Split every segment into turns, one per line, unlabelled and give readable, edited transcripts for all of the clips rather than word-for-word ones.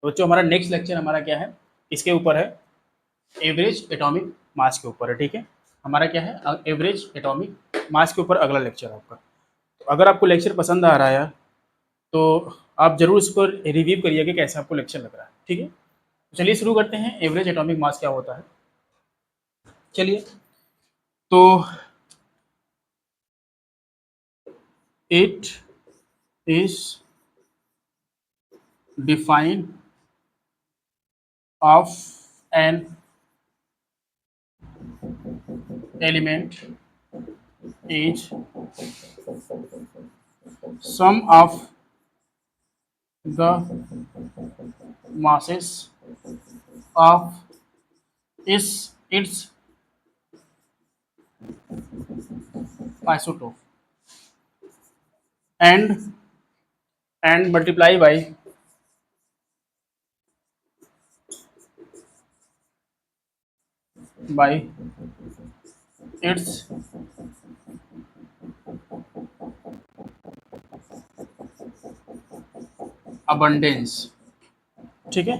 तो बच्चों हमारा नेक्स्ट लेक्चर हमारा क्या है, इसके ऊपर है, एवरेज एटॉमिक मास के ऊपर है। ठीक है, हमारा क्या है, एवरेज एटॉमिक मास के ऊपर अगला लेक्चर है आपका। तो अगर आपको लेक्चर पसंद आ रहा है तो आप जरूर इसको रिव्यू करिए कि कैसा आपको लेक्चर लग रहा है। ठीक है, तो चलिए शुरू करते हैं, एवरेज एटॉमिक मास क्या होता है। चलिए, तो it is defined of an element is sum of the masses of its isotope and multiply by its abundance। ठीक है,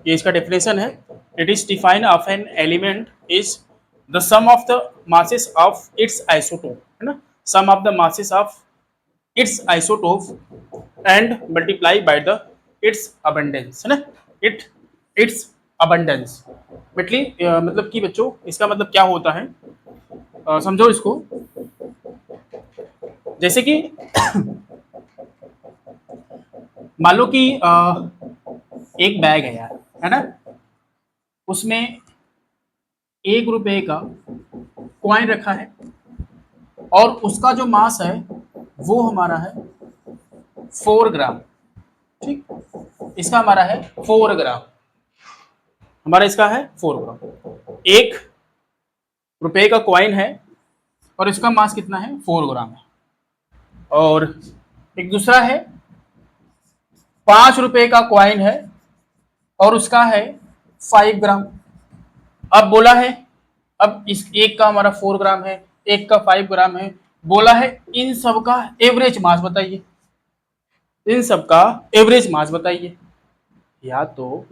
ये इसका डेफिनेशन है। It is define of an element is the sum of the masses of its isotope, है ना, sum of the masses of its isotope and multiply by the its abundance, है ना, it's abundance. मतलब कि बच्चों इसका मतलब क्या होता है, समझो इसको। जैसे कि मान लो कि एक बैग है यार, है ना, उसमें 1 रुपए का कॉइन रखा है और उसका जो मास है वो हमारा है 4 ग्राम। ठीक, इसका हमारा है 4 ग्राम, हमारा इसका है 4 ग्राम। 1 रुपए का कॉइन है और इसका मास कितना है, 4 ग्राम है। और एक दूसरा है, 5 रुपए का कॉइन है और उसका है 5 ग्राम। अब बोला है, अब इस एक का हमारा 4 ग्राम है, एक का 5 ग्राम है, बोला है इन सब का एवरेज मास बताइए, इन सब का एवरेज मास बताइए। या तो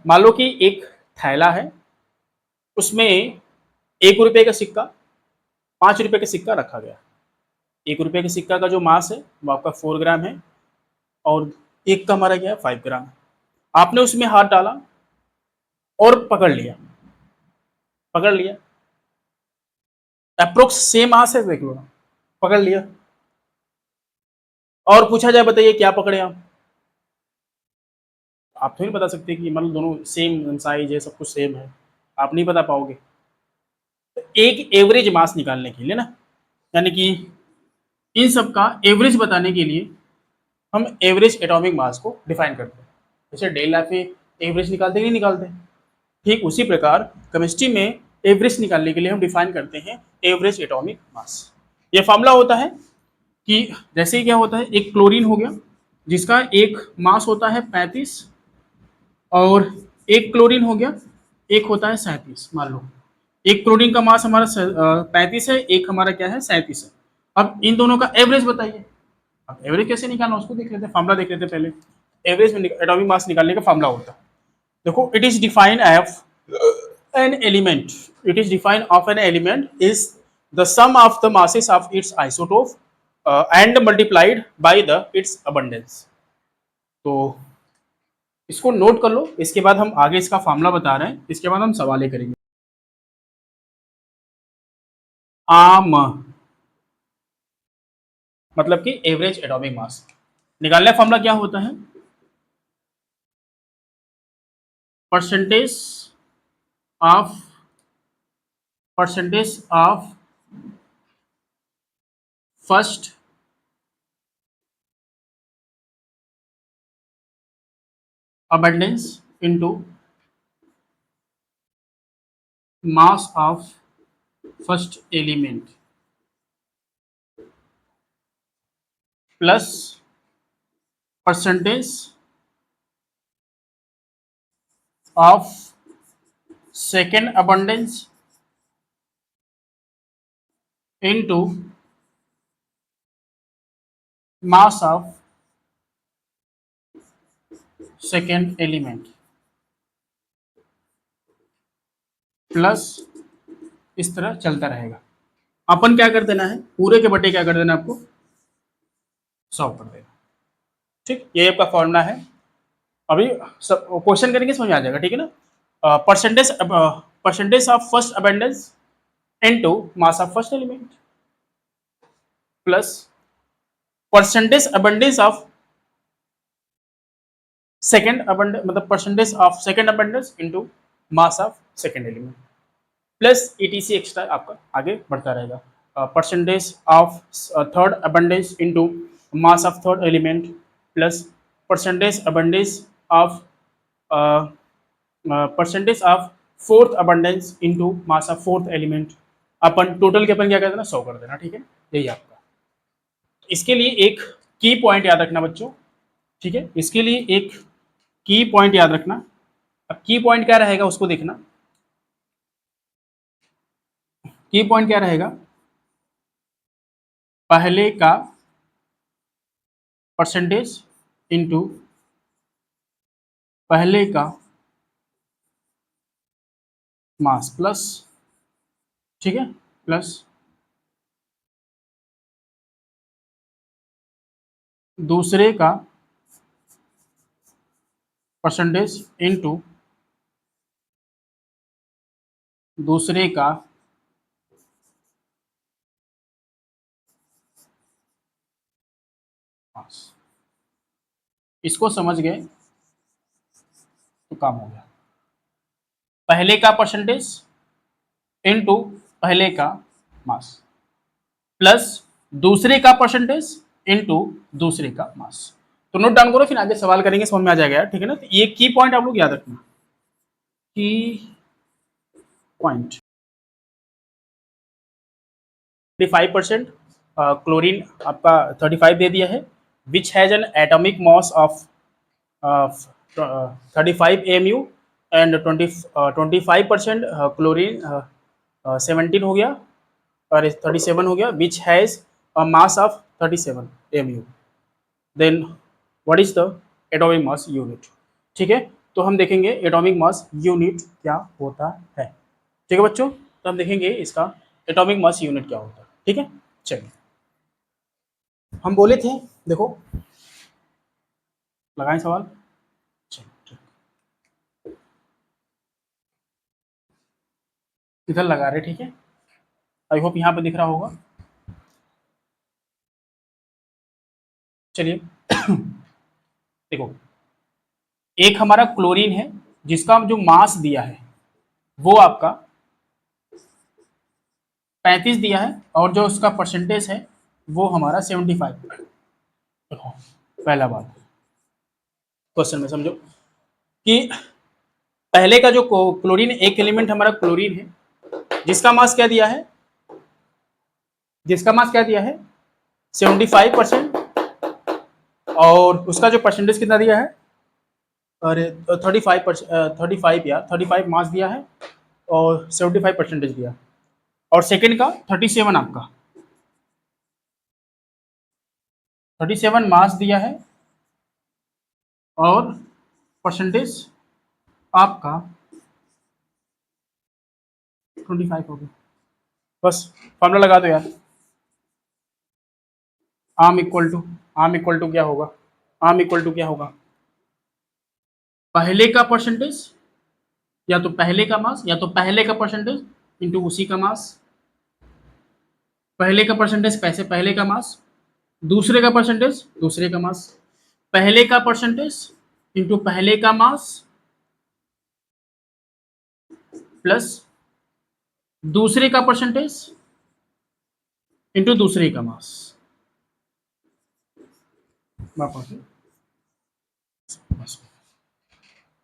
मान लो कि एक थैला है, उसमें 1 रुपए का सिक्का, 5 रुपए का सिक्का रखा गया। 1 रुपए के सिक्का का जो मास है वो आपका 4 ग्राम है और एक का हमारा क्या है, 5 ग्राम है। आपने उसमें हाथ डाला और पकड़ लिया, अप्रोक्स सेम मास है, देख लो, पकड़ लिया और पूछा जाए बताइए क्या पकड़े आप तो नहीं बता सकते कि मतलब दोनों सेम साइज है, सब कुछ सेम है, आप नहीं बता पाओगे। तो एक एवरेज मास निकालने के लिए ना, यानी कि इन सब का एवरेज बताने के लिए हम एवरेज एटॉमिक मास को डिफाइन करते हैं। जैसे डेल एफ एवरेज निकालते नहीं निकालते, ठीक उसी प्रकार केमिस्ट्री में एवरेज निकालने के लिए हम डिफाइन करते हैं एवरेज एटॉमिक मास। ये फॉर्मूला होता है कि जैसे ही क्या होता है, एक क्लोरीन हो गया जिसका एक मास होता है 35 और एक क्लोरीन हो गया, एक होता है 37। मान लो एक क्लोरीन का मास हमारा 35 है, एक हमारा क्या है 37 है। अब इन दोनों का एवरेज बताइए। अब एवरेज कैसे निकालना उसको देख लेते हैं, फॉर्मूला देख लेते हैं पहले। एवरेज में एटॉमिक मास निकालने का फॉर्मूला होता है, देखो, it is define F an element, it is defined of an element is the sum of the masses of its isotope and multiplied by the its abundance। तो इसको note कर लो, इसके बाद हम आगे इसका फॉर्मूला बता रहे हैं, इसके बाद हम सवाल करेंगे। आम मतलब कि एवरेज एटॉमिक मास निकालने का फॉर्मूला क्या होता है, percentage of first abundance into mass of first element plus percentage of second abundance into mass of second element plus इस तरह चलता रहेगा। अपन क्या कर देना है, पूरे के बटे क्या कर देना आपको 100 कर देना। ठीक, ये आपका फॉर्मूला है। अभी सब क्वेश्चन करेंगे समझ में आ जाएगा, ठीक है ना। Percentage of first abundance into mass of first element plus percentage abundance of second abundance, मतलब percentage of second abundance into mass of second element plus ETC extra आपका आगे बढ़ता रहेगा। Percentage of third abundance into mass of third element plus percentage abundance of percentage of fourth abundance into mass of fourth element. अपन total के अपन क्या कर देना 100 कर देना, ठीक है। यही आपका, इसके लिए एक की पॉइंट याद रखना बच्चों, ठीक है। इसके लिए एक की पॉइंट याद रखना। अब की पॉइंट क्या रहेगा उसको देखना। की पॉइंट क्या रहेगा, पहले का परसेंटेज इनटू पहले का मास प्लस, ठीक है, प्लस दूसरे का परसेंटेज इनटू दूसरे का मास। इसको समझ गए तो काम हो गया। पहले का परसेंटेज इनटू पहले का मास प्लस दूसरे का परसेंटेज इनटू दूसरे का मास। तो नोट डाउन करो, फिर आगे सवाल करेंगे, समझ में आ जाएगा यार, ठीक है ना। तो ये की पॉइंट आप लोग याद रखना, की पॉइंट 35% क्लोरीन आपका 35 दे दिया है, which has an atomic mass of 35 AMU and 25% chlorine 17 हो गया और 37 हो गया, which has a mass of 37 AMU। Then what is the atomic mass unit, ठीक है। तो हम देखेंगे एटॉमिक मास यूनिट क्या होता है, ठीक है बच्चों। तो हम देखेंगे इसका एटॉमिक मास यूनिट क्या होता है, ठीक है। चलिए, हम बोले थे, देखो लगाएं सवाल। चलिए, इधर लगा रहे, ठीक है। आई होप यहाँ पे दिख रहा होगा। चलिए देखो, एक हमारा क्लोरीन है जिसका जो मास दिया है वो आपका 35 दिया है और जो उसका परसेंटेज है वो हमारा 75। देखो पहला बात, क्वेश्चन में समझो कि पहले का जो क्लोरीन, एक एलिमेंट हमारा क्लोरीन है जिसका मास क्या दिया है, जिसका मास क्या दिया है 75%, और उसका जो परसेंटेज कितना दिया है, अरे 35% या 35 मास दिया है और 75 परसेंटेज दिया। और सेकंड का 37 आपका 37 मास दिया है और परसेंटेज आपका 25 हो गया। बस फॉर्मूला लगा दो यार, आम इक्वल टू क्या होगा, आम इक्वल टू क्या होगा, पहले का परसेंटेज या तो पहले का मास या तो पहले का परसेंटेज इंटू उसी का मास। पहले का परसेंटेज पैसे पहले का मास, दूसरे का परसेंटेज दूसरे का मास, पहले का परसेंटेज इंटू पहले का मास प्लस दूसरे का परसेंटेज इंटू दूसरे का मास।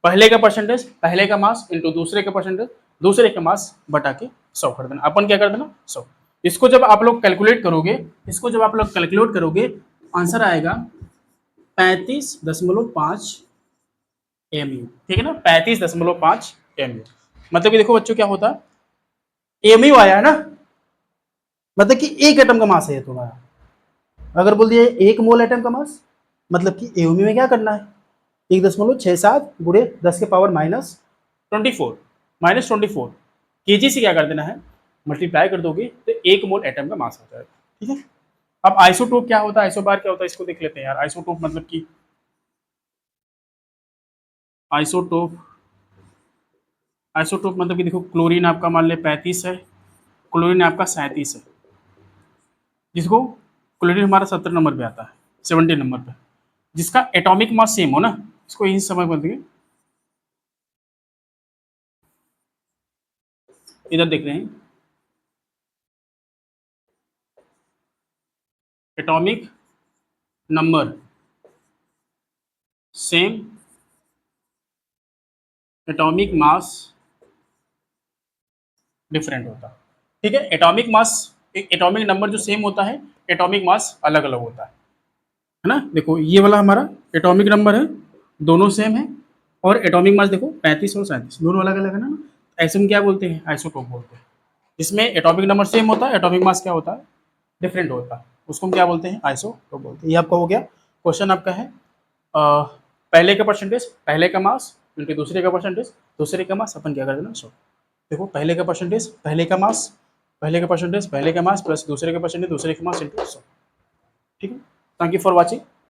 पहले का परसेंटेज पहले का मास इंटू दूसरे का परसेंटेज दूसरे का मास बटा के 100 कर देना। अपन क्या कर देना 100। इसको जब आप लोग कैलकुलेट करोगे, इसको जब आप लोग कैलकुलेट करोगे आंसर आएगा 35.5 AMU, ठीक है ना, 35.5 AMU। मतलब कि देखो बच्चों क्या होता है, AMU आया है ना, मतलब कि एक एटम का मास है तुम्हारा। अगर बोल दिया 1 मोल एटम का मास, मतलब कि AMU में क्या करना है, 1.67 गुणे 10 के पावर -24 केजी से क्या कर देना है, मल्टीप्लाई कर दोगे तो 1 मोल एटम का मास होता है। ठीक है, अब आइसोटोप क्या होता है, आइसोबार क्या होता है, इसको देख लेते हैं यार। आइसोटोप मतलब कि आइसोटोप आइसोटोप मतलब कि देखो, क्लोरीन आपका मान ले 35 है, क्लोरीन आपका 37 है, जिसको क्लोरीन हमारा 70 नंबर पे आता है, 70 नंबर पे, जिसका एटॉमिक मास सेम हो ना, इसको यही समय बोलते, इधर देख रहे हैं, atomic number same, atomic mass different होता है। ठीक है, एटॉमिक मास, एक एटॉमिक नंबर जो सेम होता है, एटॉमिक मास अलग अलग होता है ना। देखो ये वाला हमारा एटॉमिक नंबर है, दोनों सेम है, और एटॉमिक मास देखो 35 और 37 दोनों अलग अलग है ना, ऐसे में क्या बोलते हैं, आइसोटोप बोलते हैं। जिसमें एटॉमिक नंबर सेम होता है, एटॉमिक मास क्या होता है, डिफरेंट होता है, उसको हम क्या बोलते हैं, आइसोटोप बोलते हैं। ये आपका हो गया। क्वेश्चन आपका है पहले का परसेंटेज, पहले का मास इनके दूसरे का परसेंटेज, दूसरे का मास अपन क्या कर देना, सो देखो पहले का परसेंटेज, पहले का मास, पहले का परसेंटेज, पहले का मास प्लस दूसरे का परसेंटेज, दूसरे का मास इंटू 100। ठीक है, थैंक यू फॉर वॉचिंग।